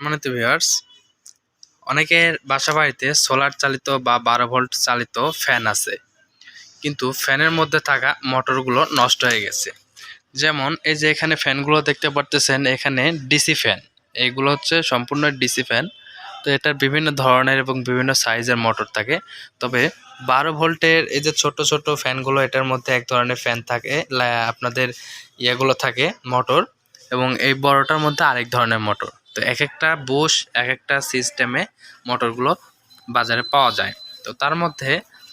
সম্মানিত ভিউয়ার্স, অনেকের বাসা বাড়িতে সোলার চালিত বা 12 ভোল্ট চালিত ফ্যান আছে, কিন্তু ফ্যানের মধ্যে থাকা মোটরগুলো নষ্ট হয়ে গেছে। যেমন এই যে এখানে ফ্যানগুলো দেখতে পারতেছেন, এখানে ডিসি ফ্যান, এইগুলো হচ্ছে সম্পূর্ণ ডিসি ফ্যান। তো এটার বিভিন্ন ধরনের এবং বিভিন্ন সাইজের মোটর থাকে। তবে 12 ভোল্টের এই যে ছোট ছোট ফ্যানগুলো, এটার মধ্যে এক ধরনের ফ্যান থাকে, আপনাদের ইয়েগুলো থাকে মোটর, এবং এই বড়টার মধ্যে আরেক ধরনের মোটর। তো এক একটা বুশ, এক একটা সিস্টেমে মোটরগুলো বাজারে পাওয়া যায়। তো তার মধ্যে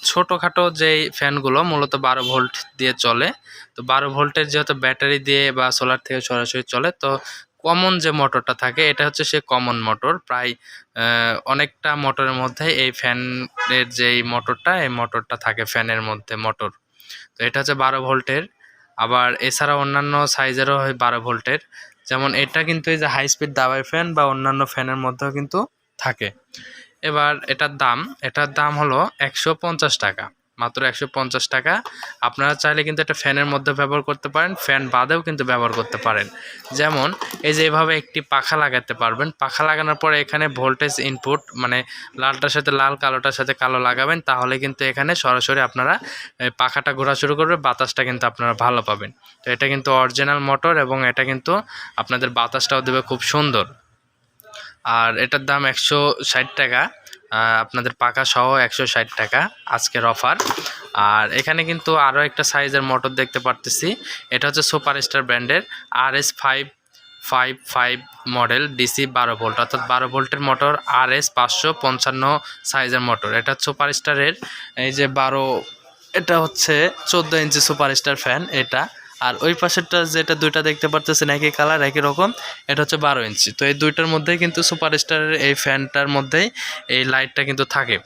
ছোটোখাটো যেই ফ্যানগুলো মূলত 12 ভোল্ট দিয়ে চলে। তো 12 ভোল্টের যেহেতু ব্যাটারি দিয়ে বা সোলার থেকে সরাসরি চলে, তো কমন যে মোটরটা থাকে এটা হচ্ছে সে কমন মোটর। প্রায় অনেকটা মোটরের মধ্যে এই ফ্যানের যেই মোটরটা, এই মোটরটা থাকে ফ্যানের মধ্যে মোটর। তো এটা হচ্ছে 12 ভোল্টের। আবার এছাড়া অন্যান্য সাইজেরও হয় 12 ভোল্টের, যেমন এটা কিন্তু এই যে হাই স্পিড দাবায় ফ্যান বা অন্যান্য ফ্যানের মধ্যেও কিন্তু থাকে। এবার এটার দাম হলো 150 টাকা, মাত্র 150 টাকা। আপনারা চাইলে কিন্তু এটা ফ্যানের মধ্যে ব্যবহার করতে পারেন, ফ্যান বাদেও কিন্তু ব্যবহার করতে পারেন। যেমন এই যে এভাবে একটি পাখা লাগাতে পারবেন। পাখা লাগানোর পরে এখানে ভোল্টেজ ইনপুট, মানে লালটার সাথে লাল, কালোটার সাথে কালো লাগাবেন, তাহলে কিন্তু এখানে সরাসরি আপনারা পাখাটা ঘোরা শুরু করবে, বাতাসটা কিন্তু আপনারা ভালো পাবেন। তো এটা কিন্তু অরিজিনাল মোটর, এবং এটা কিন্তু আপনাদের বাতাসটাও দেবে খুব সুন্দর। আর এটার দাম 160 টাকা, আপনাদের পাকা সহ 160 টাকা আজকের অফার। আর এখানে কিন্তু আরও একটা সাইজের মোটর দেখতে পারতেছি, এটা হচ্ছে সুপারস্টার ব্র্যান্ডের RS555 মডেল ডিসি 12 ভোল্ট, অর্থাৎ 12 ভোল্টের মোটর, RS555 সাইজের মোটর। এটা সুপারস্টারের এই যে 12, এটা হচ্ছে 14 ইঞ্চি সুপারস্টার ফ্যান এটা। আর ওই পাশেরটা যেটা দুইটা দেখতে পারতেছেন একই কালার একই রকম, এটা হচ্ছে 12 ইঞ্চি। তো এই দুইটার মধ্যেই কিন্তু সুপারস্টারের এই ফ্যানটার মধ্যেই এই লাইটটা কিন্তু থাকে।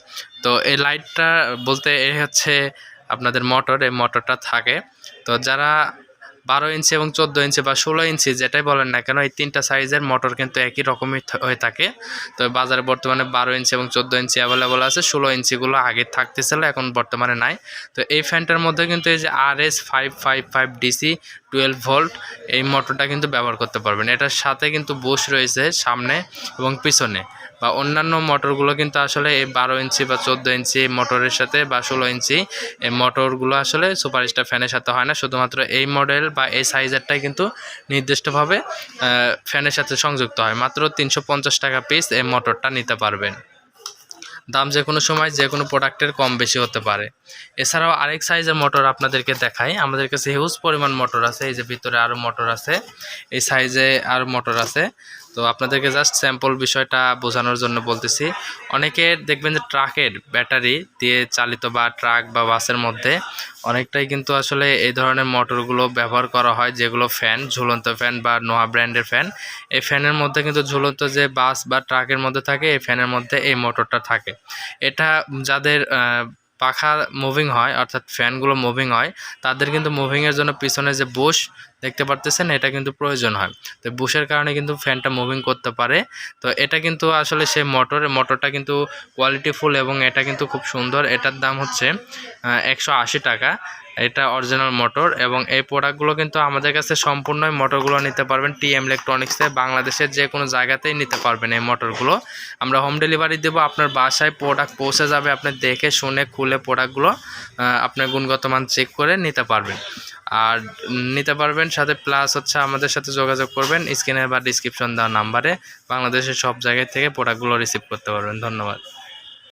তো এই লাইটটা বলতে এই হচ্ছে আপনাদের মোটর, এই মোটরটা থাকে। তো যারা 12 ইঞ্চি এবং 14 ইঞ্চি বা 16 ইঞ্চি যেটাই বলেন না কেন, এই তিনটা সাইজের মোটর কিন্তু একই রকমই হয়ে থাকে। তো বাজারে বর্তমানে 12 ইঞ্চি এবং 14 ইঞ্চি অ্যাভেলেবল আছে, 16 ইঞ্চিগুলো আগে থাকতেছিল, এখন বর্তমানে নাই। তো এই ফ্যানটার মধ্যে কিন্তু এই যে RS555 ডিসি 12 ভোল্ট, এই মোটরটা কিন্তু ব্যবহার করতে পারবেন। এটার সাথে কিন্তু বুশ রয়েছে সামনে এবং পিছনে। বা অন্যান্য মোটরগুলো কিন্তু আসলে এই 12 ইঞ্চি বা 14 ইঞ্চি মোটরের সাথে বা 16 ইঞ্চি এই মোটরগুলো আসলে সুপারস্টার ফ্যানের সাথে হয় না। শুধুমাত্র এই মডেল বা এই সাইজেরটাই কিন্তু নির্দিষ্টভাবে ফ্যানের সাথে সংযুক্ত হয়। মাত্র 350 টাকা পিস এই মোটরটা নিতে পারবেন। দাম যে কোনো সময় যে কোনো প্রোডাক্টের কম বেশি হতে পারে। এছাড়াও আরেক সাইজের মোটর আপনাদেরকে দেখাই। আমাদের কাছে হিউজ পরিমাণ মোটর আছে, এই যে ভিতরে আরও মোটর আছে, এই সাইজে আরও মোটর আছে। তো আপনাদেরকে জাস্ট স্যাম্পল বিষয়টা বোঝানোর জন্য বলতেছি। অনেকের দেখবেন যে ট্রাকের ব্যাটারি দিয়ে চালিত বা ট্রাক বা বাসের মধ্যে অনেকটাই কিন্তু আসলে এই ধরনের মোটরগুলো ব্যবহার করা হয়, যেগুলো ফ্যান, ঝুলন্ত ফ্যান বা নোয়া ব্র্যান্ডের ফ্যান। এই ফ্যানের মধ্যে কিন্তু ঝুলন্ত যে বাস বা ট্রাকের মধ্যে থাকে, এই ফ্যানের মধ্যে এই মোটরটা থাকে। এটা যাদের পাখা মুভিং হয়, অর্থাৎ ফ্যানগুলো মুভিং হয়, তাদের কিন্তু মুভিংয়ের জন্য পিছনে যে বুশ দেখতে পারতেছেন, এটা কিন্তু প্রয়োজন হয়। তো বুশের কারণে কিন্তু ফ্যানটা মুভিং করতে পারে। তো এটা কিন্তু আসলে সেই মোটরটা কিন্তু কোয়ালিটিফুল, এবং এটা কিন্তু খুব সুন্দর। এটার দাম হচ্ছে 180 টাকা। এটা অরিজিনাল মোটর, এবং এই প্রোডাক্টগুলো কিন্তু আমাদের কাছে সম্পূর্ণ মোটরগুলো নিতে পারবেন TM ইলেকট্রনিক্সে। বাংলাদেশের যে কোনো জায়গাতেই নিতে পারবেন এই মোটরগুলো। আমরা হোম ডেলিভারি দেবো, আপনার বাসায় প্রোডাক্ট পৌঁছে যাবে, আপনি দেখে শুনে খুলে প্রোডাক্টগুলো আপনার গুণগত মান চেক করে নিতে পারবেন। আর নিতে পারবেন সাথে প্লাস হচ্ছে আমাদের সাথে যোগাযোগ করবেন স্ক্রিনে বা ডিসক্রিপশন দেওয়া নাম্বারে। বাংলাদেশের সব জায়গায় থেকে প্রোডাক্টগুলো রিসিভ করতে পারবেন। ধন্যবাদ।